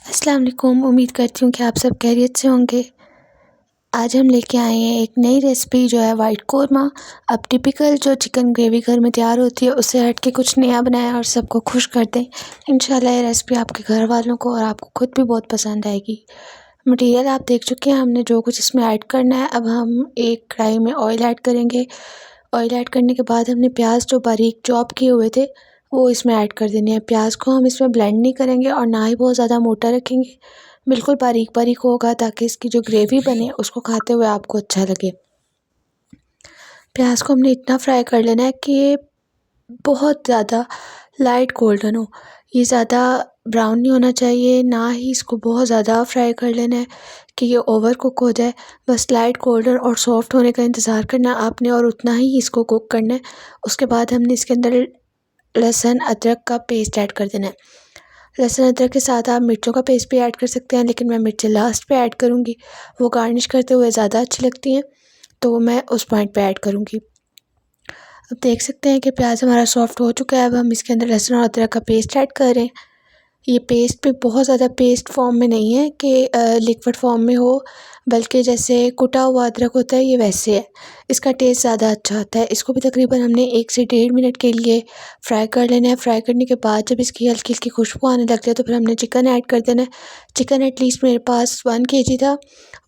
अस्सलाम वालेकुम। उम्मीद करती हूँ कि आप सब खैरियत से होंगे। आज हम लेके आए हैं एक नई रेसिपी जो है वाइट कोरमा। अब टिपिकल जो चिकन ग्रेवी घर में तैयार होती है उससे हट के कुछ नया बनाएं और सबको खुश कर दें। इंशाल्लाह ये रेसिपी आपके घर वालों को और आपको खुद भी बहुत पसंद आएगी। मटेरियल आप देख चुके हैं, हमने जो कुछ इसमें ऐड करना है। अब हम एक कढ़ाई में ऑयल ऐड करेंगे। ऑयल ऐड करने के बाद हमने प्याज जो बारीक चॉप किए हुए थे वो इसमें ऐड कर देने हैं। प्याज को हम इसमें ब्लेंड नहीं करेंगे और ना ही बहुत ज़्यादा मोटा रखेंगे, बिल्कुल बारीक बारीक होगा ताकि इसकी जो ग्रेवी बने उसको खाते हुए आपको अच्छा लगे। प्याज को हमने इतना फ्राई कर लेना है कि ये बहुत ज़्यादा लाइट गोल्डन हो। ये ज़्यादा ब्राउन नहीं होना चाहिए, ना ही इसको बहुत ज़्यादा फ्राई कर लेना है कि ये ओवर कुक हो जाए। बस लाइट गोल्डन और सॉफ्ट होने का इंतज़ार करना है आपने और उतना ही इसको कुक करना है। उसके बाद हमने इसके अंदर लहसुन अदरक का पेस्ट ऐड कर देना है। लहसुन अदरक के साथ आप मिर्चों का पेस्ट भी ऐड कर सकते हैं, लेकिन मैं मिर्चें लास्ट पे ऐड करूँगी। वो गार्निश करते हुए ज़्यादा अच्छी लगती हैं, तो मैं उस पॉइंट पे ऐड करूँगी। अब देख सकते हैं कि प्याज हमारा सॉफ्ट हो चुका है। अब हम इसके अंदर लहसुन और अदरक का पेस्ट ऐड कर रहे हैं। ये पेस्ट भी बहुत ज़्यादा पेस्ट फॉर्म में नहीं है कि लिक्विड फॉर्म में हो, बल्कि जैसे कुटा हुआ अदरक होता है ये वैसे है। इसका टेस्ट ज़्यादा अच्छा आता है। इसको भी तकरीबन हमने 1 से 1.5 मिनट के लिए फ्राई कर लेना है। फ्राई करने के बाद जब इसकी हल्की हल्की खुशबू आने लग जाए तो फिर हमने चिकन ऐड कर देना है। चिकन एटलीस्ट मेरे पास 1 केजी था।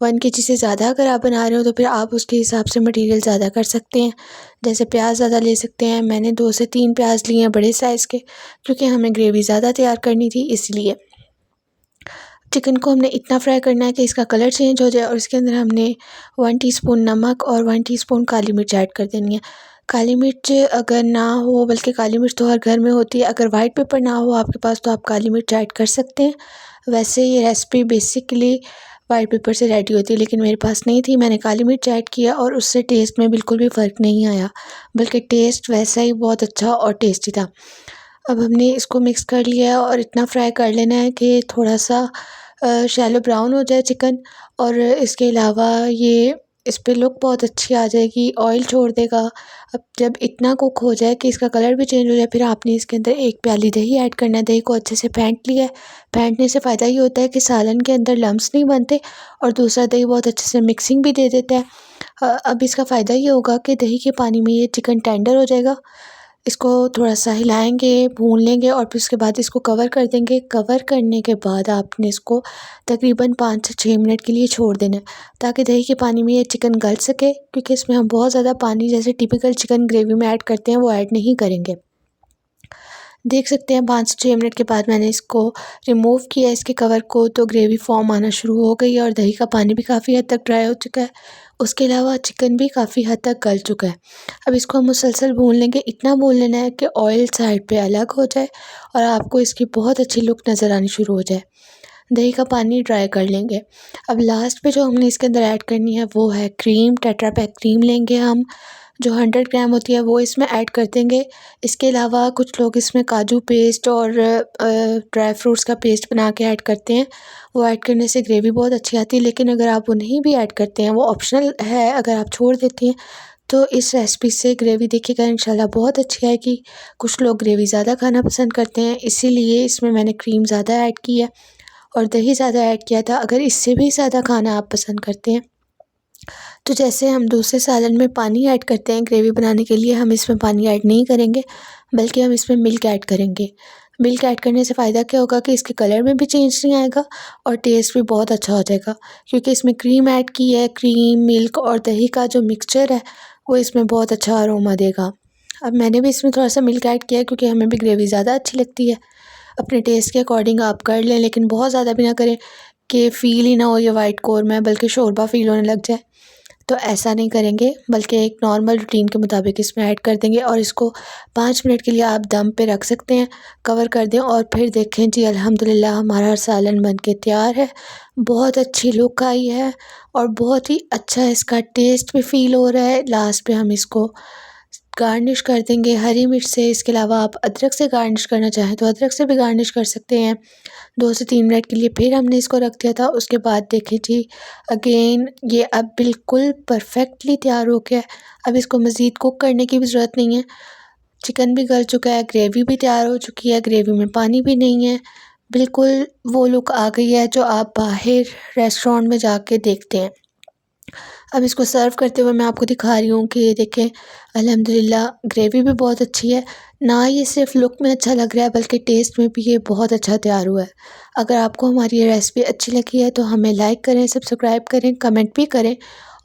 1 केजी से ज़्यादा अगर आप बना रहे हो तो फिर आप उसके हिसाब से मटीरियल ज़्यादा कर सकते हैं। जैसे प्याज ज़्यादा ले सकते हैं। मैंने 2 से 3 प्याज लिए हैं बड़े साइज़ के, क्योंकि हमें ग्रेवी ज़्यादा तैयार करनी थी इसलिए। चिकन को हमने इतना फ्राई करना है कि इसका कलर चेंज हो जाए और इसके अंदर हमने 1 टीस्पून नमक और 1 टीस्पून काली मिर्च ऐड कर देनी है। काली मिर्च अगर ना हो, बल्कि काली मिर्च तो हर घर में होती है, अगर वाइट पेपर ना हो आपके पास तो आप काली मिर्च ऐड कर सकते हैं। वैसे ये रेसिपी बेसिकली वाइट पेपर से रेडी होती है, लेकिन मेरे पास नहीं थी, मैंने काली मिर्च ऐड किया और उससे टेस्ट में बिल्कुल भी फ़र्क नहीं आया, बल्कि टेस्ट वैसा ही बहुत अच्छा और टेस्टी था। अब हमने इसको मिक्स कर लिया है और इतना फ्राई कर लेना है कि थोड़ा सा शैलो ब्राउन हो जाए चिकन। और इसके अलावा ये इस पे लुक बहुत अच्छी आ जाएगी, ऑयल छोड़ देगा। अब जब इतना कुक हो जाए कि इसका कलर भी चेंज हो जाए, फिर आपने इसके अंदर 1 प्याली दही ऐड करना है। दही को अच्छे से फेंट लिया है। फेंटने से फ़ायदा ये होता है कि सालन के अंदर लम्स नहीं बनते और दूसरा दही बहुत अच्छे से मिक्सिंग भी दे देता है। अब इसका फ़ायदा ये होगा कि दही के पानी में ये चिकन टेंडर हो जाएगा। इसको थोड़ा-सा हिलाएँगे, भून लेंगे और फिर उसके बाद इसको कवर कर देंगे। कवर करने के बाद आपने इसको तकरीबन 5 से 6 मिनट के लिए छोड़ देना है, ताकि दही के पानी में ये चिकन गल सके, क्योंकि इसमें हम बहुत ज़्यादा पानी जैसे टिपिकल चिकन ग्रेवी में ऐड करते हैं वो ऐड नहीं करेंगे। देख सकते हैं 5 से 6 मिनट के बाद मैंने इसको रिमूव किया इसके कवर को, तो ग्रेवी फ़ॉर्म आना शुरू हो गई है और दही का पानी भी काफ़ी हद तक ड्राई हो चुका है। उसके अलावा चिकन भी काफ़ी हद तक गल चुका है। अब इसको हम मुसलसल भून लेंगे, इतना भून लेना है कि ऑयल साइड पे अलग हो जाए और आपको इसकी बहुत अच्छी लुक नज़र आनी शुरू हो जाए। दही का पानी ड्राई कर लेंगे। अब लास्ट पे जो हमने इसके अंदर ऐड करनी है वो है क्रीम। टेट्रा पैक क्रीम लेंगे हम, जो 100 ग्राम होती है वो इसमें ऐड कर देंगे। इसके अलावा कुछ लोग इसमें काजू पेस्ट और ड्राई फ्रूट्स का पेस्ट बना के ऐड करते हैं। वो ऐड करने से ग्रेवी बहुत अच्छी आती है, लेकिन अगर आप वो नहीं भी ऐड करते हैं, वो ऑप्शनल है, अगर आप छोड़ देते हैं तो इस रेसिपी से ग्रेवी देखिएगा इंशाल्लाह बहुत अच्छी आएगी। कुछ लोग ग्रेवी ज़्यादा खाना पसंद करते हैं, इसीलिए इसमें मैंने क्रीम ज़्यादा ऐड की है और दही ज़्यादा ऐड किया था। अगर इससे भी ज़्यादा खाना आप पसंद करते हैं तो जैसे हम दूसरे सालन में पानी ऐड करते हैं ग्रेवी बनाने के लिए, हम इसमें पानी ऐड नहीं करेंगे, बल्कि हम इसमें मिल्क ऐड करेंगे। मिल्क ऐड करने से फ़ायदा क्या होगा कि इसके कलर में भी चेंज नहीं आएगा और टेस्ट भी बहुत अच्छा हो जाएगा, क्योंकि इसमें क्रीम ऐड की है। क्रीम, मिल्क और दही का जो मिक्सचर है वो इसमें बहुत अच्छा अरोमा देगा। अब मैंने भी इसमें थोड़ा सा मिल्क ऐड किया है, क्योंकि हमें भी ग्रेवी ज़्यादा अच्छी लगती है। अपने टेस्ट के अकॉर्डिंग आप कर लें, लेकिन बहुत ज़्यादा भी ना करें कि फ़ील ही ना हो ये वाइट कोरमा है, बल्कि शोरबा फ़ील होने लग जाए। तो ऐसा नहीं करेंगे, बल्कि एक नॉर्मल रूटीन के मुताबिक इसमें ऐड कर देंगे और इसको 5 मिनट के लिए आप दम पे रख सकते हैं, कवर कर दें और फिर देखें जी अल्हम्दुलिल्लाह हमारा सालन बन के तैयार है। बहुत अच्छी लुक आई है और बहुत ही अच्छा इसका टेस्ट भी फ़ील हो रहा है। लास्ट पे हम इसको गार्निश कर देंगे हरी मिर्च से। इसके अलावा आप अदरक से गार्निश करना चाहें तो अदरक से भी गार्निश कर सकते हैं। 2 से 3 मिनट के लिए फिर हमने इसको रख दिया था। उसके बाद देखें जी अगेन ये अब बिल्कुल परफेक्टली तैयार हो गया है। अब इसको मज़ीद कुक करने की भी ज़रूरत नहीं है। चिकन भी गल चुका है, ग्रेवी भी तैयार हो चुकी है, ग्रेवी में पानी भी नहीं है। बिल्कुल वो लुक आ गई है जो आप बाहर रेस्टोरेंट में जाके देखते हैं। अब इसको सर्व करते हुए मैं आपको दिखा रही हूँ कि ये देखें, अल्हम्दुलिल्लाह ग्रेवी भी बहुत अच्छी है। ना ये सिर्फ लुक में अच्छा लग रहा है बल्कि टेस्ट में भी ये बहुत अच्छा तैयार हुआ है। अगर आपको हमारी ये रेसिपी अच्छी लगी है तो हमें लाइक करें, सब्सक्राइब करें, कमेंट भी करें।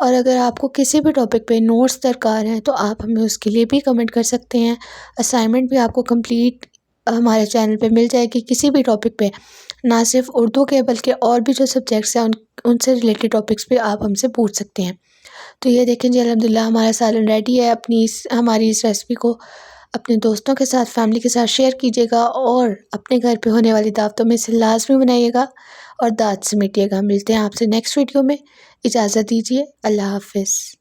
और अगर आपको किसी भी टॉपिक पे नोट्स दरकार हैं तो आप हमें उसके लिए भी कमेंट कर सकते हैं। असाइनमेंट भी आपको कंप्लीट हमारे चैनल पे मिल जाएगी किसी भी टॉपिक पे, ना सिर्फ उर्दू के बल्कि और भी जो सब्जेक्ट्स हैं उनसे रिलेटेड टॉपिक्स पे आप हमसे पूछ सकते हैं। तो ये देखें जी, अल्हम्दुलिल्लाह हमारा सालन रेडी है। हमारी इस रेसिपी को अपने दोस्तों के साथ, फैमिली के साथ शेयर कीजिएगा और अपने घर पे होने वाली दावतों में इसे लाज़मी बनाइएगा और दाद समेटिएगा। मिलते हैं आपसे नेक्स्ट वीडियो में। इजाज़त दीजिए। अल्लाह हाफ़िज़।